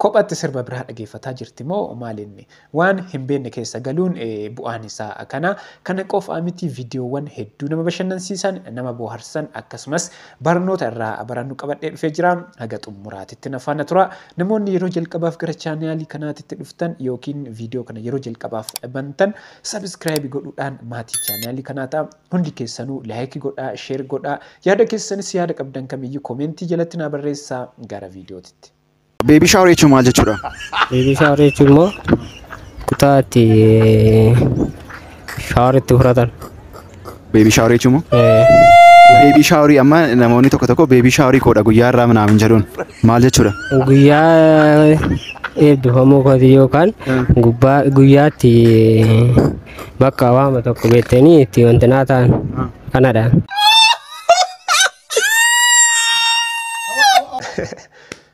Kophatti sirba biraa dhageeffataa jirti moo maalinni waan hin beekne keessa galuun bu'aan isaa kana qofa miti viidiyoowwan hedduu nama bashannansiisan nama bohaarsan akkasumas barnoota irraa barannu qabadhee dhufee jira haga xumuraatitti na faana tura namoonni yeroo jalqabaaf gara chaanaalii kanaatitti dhuftan yookiin viidiyoo kana yeroo jalqabaaf bantan subscribe godhuudhaan maatii chaanaalii kanaa ta'a hundi keessanuu laayik godhaa sheer godhaa yaada keessanis yaada qabdan kamiyyuu koomentii jalatti na barreessaa gara viidiyootitti. Baby shower jechuun maal jechuudha? Baby shower jechuun immoo kutaa itti shower itti fudhatan. Baby shower jechuun immoo? Baby shower amma namoonni tokko baby shower koodha guyyaa irraa minaamin jedhuun maal jechuudha? Guyyaa eebbifamuu kooti yookaan guyyaatti bakka waama tokko beektanii itti wanti naa ta'an kanadha.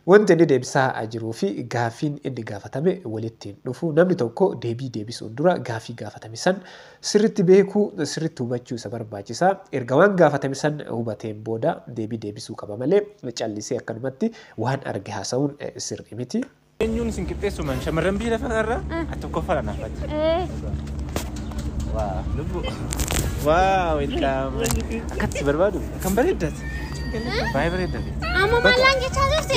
Wanti inni deebisaa jiruu fi gaafiin inni gaafatame walitti dhufu namni tokko deebii deebisuun dura gaafii gaafatame san sirriitti beekuu sirriitti hubachuu isa barbaachisaa erga waan gaafatame san hubateen booda deebii deebisuu qaba malee callisee akkanumatti waan arge haasa'uun sirrii miti. Eenyuun isin qixxeessumaan shamarran biyya lafa irraa tokko fala naafatti. Waa lubbu. Waa welcome. Akkatti barbaadu kan bareeddati. Baay'ee bareeddati. Amma bal'aan jechaa jirti.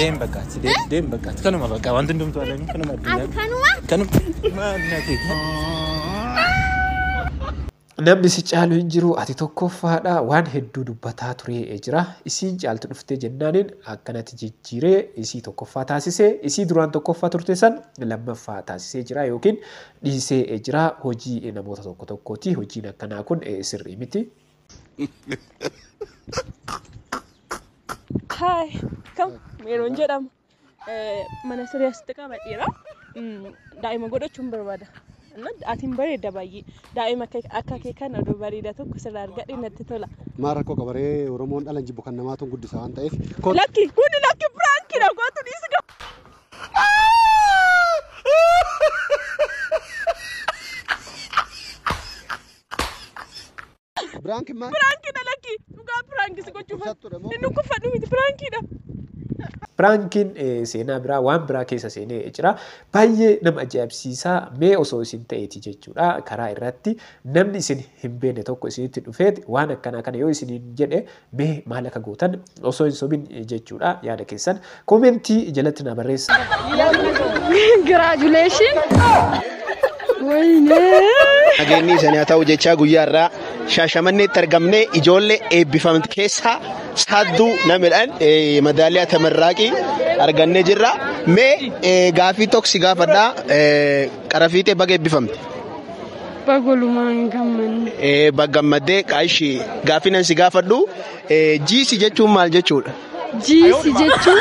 Deem bakkaatti kanuma bakka wanti hundumtuu alanii kanuma addunyaa. Kanuma naati. Namni si caalu hin jiru ati tokkoffaadha waan hedduu dubbataa turee jira isiin caaltu dhuftee jennaaniin akkanatti jijjiiree isii tokkoffaa taasisee isii duraan tokkoffaa turte san lammaffaa taasisee jira yookiin dhiisee jira hojii namoota tokkooti hojiin akkanaa kun sirrii miti. Hi, come. Meron jedhama. Mana siree asitti qabadheera. Daa'ima godhachuun barbaada. Atiin bareeda baay'ee. Daa'ima akka kee kan oduu bareeda tokko sirraa argadhe natti tola. Maal rakkoo qabaree Oromoon dhalan jibbu kan namaatu guddisaa waan ta'eef. Lakki kuni lakki Firaankiidha gootu dhiisi gahu. Firaanki maal? Firaankiidha lakki. Dhugaa Firaanki si gochuuf. Inni kuffadhu miti Firaankiidha. Firaankiin seenaa biraa waan biraa keessa seenee jira baay'ee nama ajaa'ibsiisaa mee osoo isin ta'eeti jechuudha karaa irratti namni isin hin beekne tokko isinitti dhufeeti waan akkanaa kana yoo isiniin jedhe mee maal akka gootan osoo hin sobin jechuudha yaada keessan koomentii jalatti na barreessa. Congratulations. Wayne. Nageenyi isanii haa ta'u jechaa guyyaa irraa Shaashamanneetti argamnee ijoollee eebbifamte keessaa saadduu namidhaan madaaliyaa tamarraaqii argannee jirra. Mee gaafii tokko si gaafadhaa qarafiitee baga eebbifamte? Bagolumaan gammadde. Baggammaddee qaashi gaafii nan si gaafadhu jiisi jechuun maal jechuudha? Jiisi jechuun?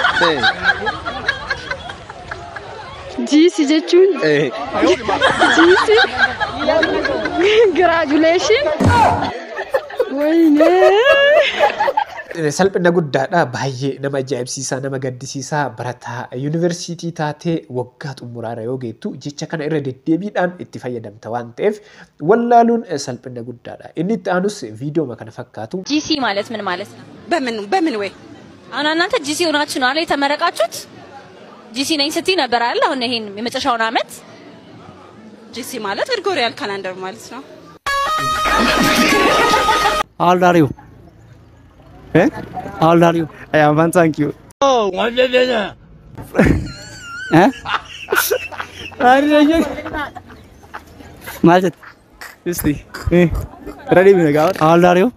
Jiisi jechuun? Jiisi? Congratulations. Wayne. Salphina guddaadha baay'ee nama ajaa'ibsiisaa nama gaddisiisaa barataa yuunivarsiitii taatee waggaa xumuraara yoo geettu jecha kana irra deddeebiidhaan itti fayyadamta waan ta'eef wallaaluun salphina guddaadha inni itti aanus viidiyoo kana fakkaatu. ጂሲ ማለት ምን ማለት ነው? በምን ወይ አሁን እናንተ ጂሲ ሆናችሁ ነው አይደል የተመረቃችሁት? ጂሲ ነኝ ስትይ ነበር አይደል? አሁን ይሄን የመጨረሻውን አመት ጂሲ ማለት ግሪጎሪያል ካላንደር ማለት ነው። How old are you? How old are you? I am fine, thank you. Oh, what is it? Magic. Just see. Ready, Vinagawar? How old are you?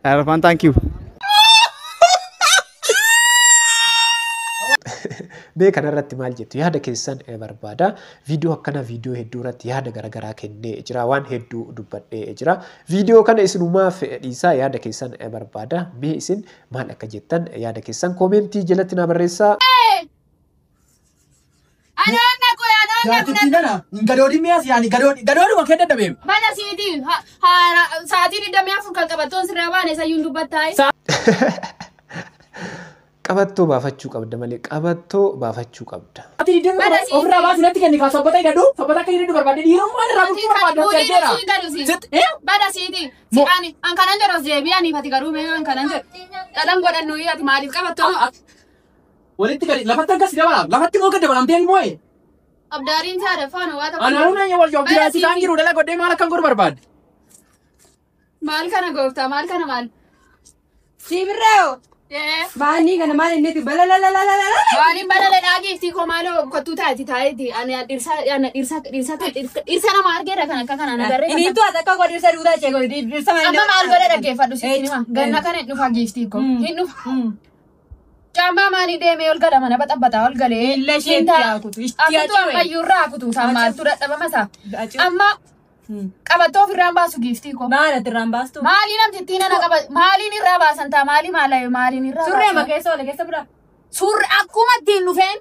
I am fine, thank you. Mee kanarratti maal jettu yaada keessan barbaada viidiyoo akkana viidiyoo hedduu irratti yaada garagaraa kennee jira waan hedduu dubbadhee jira viidiyoo kana isinumaaf dhiisaa yaada keessan barbaada mee isin maal akka jettan yaada keessan koomentii jalatti na barreessaa. Gadoodi miyaas yaani gadoodi waan kedda dabeem. Mana siitiin sa'aatiin 24 kan qabattoon sirraa baane sayyuun dubbattaa'e. Qabattoo baafachuu qabda malee qabattoo baafachuu qabda. Ati iddoo ofirraa baasuu natti kenni kaa sobbata hidhadhu sobbata akka hidhadhu barbaade dhiirummaa irraa bulchuu barbaadde argeera. Bada siiti. Si'aani an kanan jedhu deebi'anii fati garuu mee an kanan jedhu. Dhalan godhannu ati maaliif qabattoo? Walitti gadi lafatti akkas dabala lafatti moo gad dabalamtee ilmoo abdaariin taate faana waa ta'u. Anaanu na wal joob jiraati isaan jiru dhala godhee maal akkan godhu barbaadde. Maal kana gooftaa maal kana maal? Sibirreo. Bani kana maal inni ti balalalalala. Bani balala giifti ko maalo kottu taati taati ani dirsa nama argeera kana akka kana nagarre. Inni tu akka ko dirsa duuda chee ko dirsa maal. Amma maal godhe dhaggeeffadhu sitti hima. Ganna kana dhufa giifti ko. Hin dhufa. Jamba mani deeme ol gala mana bata ol gale. Illa sheetti akutu. Akutu ammayyurra akutu sammaal tura dhabama sa. Amma qabattoo ofirraan baasu giiftii ko. Maal irraan baastu? Maali namtittii nana qaba maaliin irraa baasan taa maaliin irraa baasan? Surree makeessa ole keessa bira. Surre akkuma ittiin dhufeen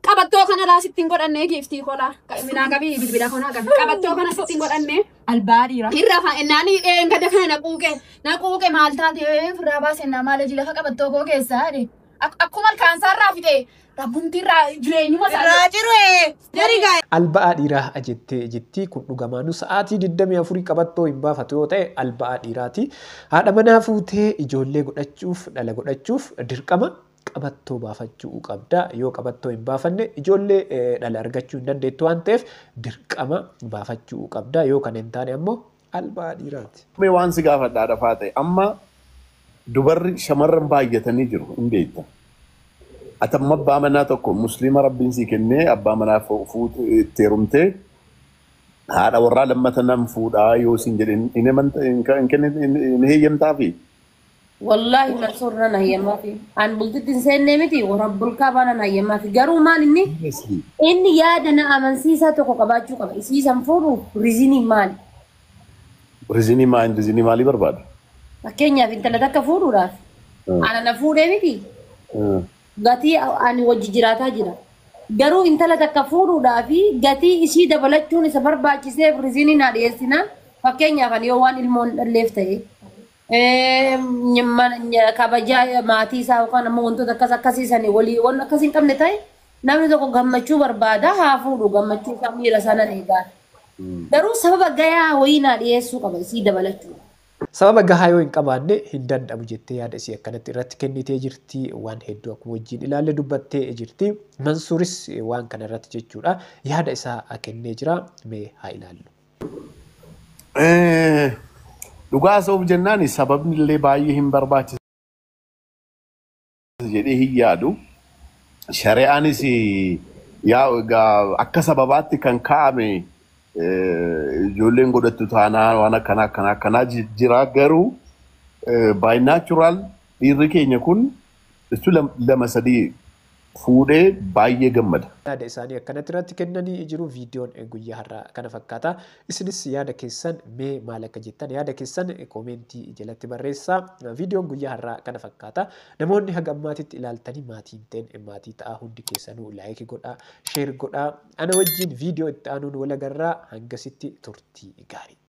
qabattoo kana laa sittiin godhannee giiftii kola. Minaa qabii bilbila konaa qabi. Qabattoo kana sittiin godhannee. Albaadhiira. Irra fa'innaanii gada kana naquuqe maal taate ofirraa baasennaa maal jila qabattoo koo keessaa akkuma alkaansaarraa fide. Rabbumtirraa jireenyuma irraa jiru derigaa. Alba'aa dhiiraa jettee kun dhugamaanu sa'aatii 24 qabattoo hin baafatu yoo ta'e alba'aa dhiiraati. Haadha manaa fuutee ijoollee godhachuuf dhala godhachuuf dirqama qabattoo baafachuu qabda. Yoo qabattoo hin baafanne ijoollee dhala argachuu hin dandeettu waan ta'eef dirqama baafachuu qabda. Yoo kan hin taane ammoo alba'aa dhiiraati. Mee waan si gaafadhaa dhafaa ta'e amma dubarri shamarran baay'atanii jiru hin beekta. Atamma abbaa manaa tokko musliima rabbiin sii kennee abbaa manaa fuutu itti heerumtee haadha warraa lammata nam fuudhaa yoo siin jedhe hin heeyyamtaafi. Wallahi mansuurra na heeyyamaafi. An bultitti hin seennee miti rabbul kaabaa na heeyyamaafi. Garuu maal inni yaada na amansiisaa tokko qabaachuu qaba. Isiisan fuudhu rizinii maali? Rizinii maalii barbaada? Fakkeenyaaf intala takka fuudhuudhaaf. Ana na fuudhee miti. Gatii ani wajji jiraataa jira. Garuu intala takka fuudhuudhaaf gatii isii dabalachuun isa barbaachiseef rizinii na dhiyeessinaan fakkeenyaaf ani yoo waan ilmoon dhalleef ta'e kabajaa maatii isaa yookaan ammoo wantoota akkasiisan walii waan akkasii hin qabne ta'e namni tokko gammachuu barbaada haa fuudhu gammachuu isaa miira sana eegaa. Garuu sababa gayaa wayii na dhiyeessuu qaba isii dabalachuu. Sababa gahaa yoo hin qabaanne hin danda'amu jettee yaada isii akkanatti irratti kennitee jirti. Waan hedduu akkuma wajjin ilaalle dubbattee jirti. Mansuuris waan kana irratti jechuudha. Yaada isaa kennee jira. Mee haa ilaallu. Dhugaa soof jennaan sababni illee baay'ee hin barbaachisu jedhee hin yaadu. Shari'aanis akka sababaatti kan kaa'ame ijoolleen godhattu taanaan waan akkanaa jira garuu by natural dhiirri keenya kun isu lama sadii fuudhee baay'ee gammada. Yaada isaanii akkanatti irratti kennanii jiru. Viidiyoon guyyaa har'aa kana fakkaata. Isinis yaada keessan mee maal akka jettan yaada keessan koomentii jalatti barreessaa. Viidiyoon guyyaa har'aa kana fakkaata. Namoonni haga ammaatitti ilaaltanii maatii hin ta'in maatii ta'a hundi keessanuu laayikii godhaa, sheer godhaa. Ana wajjin viidiyoo itti aanuun wal agarraa hangasitti turtii gaarii.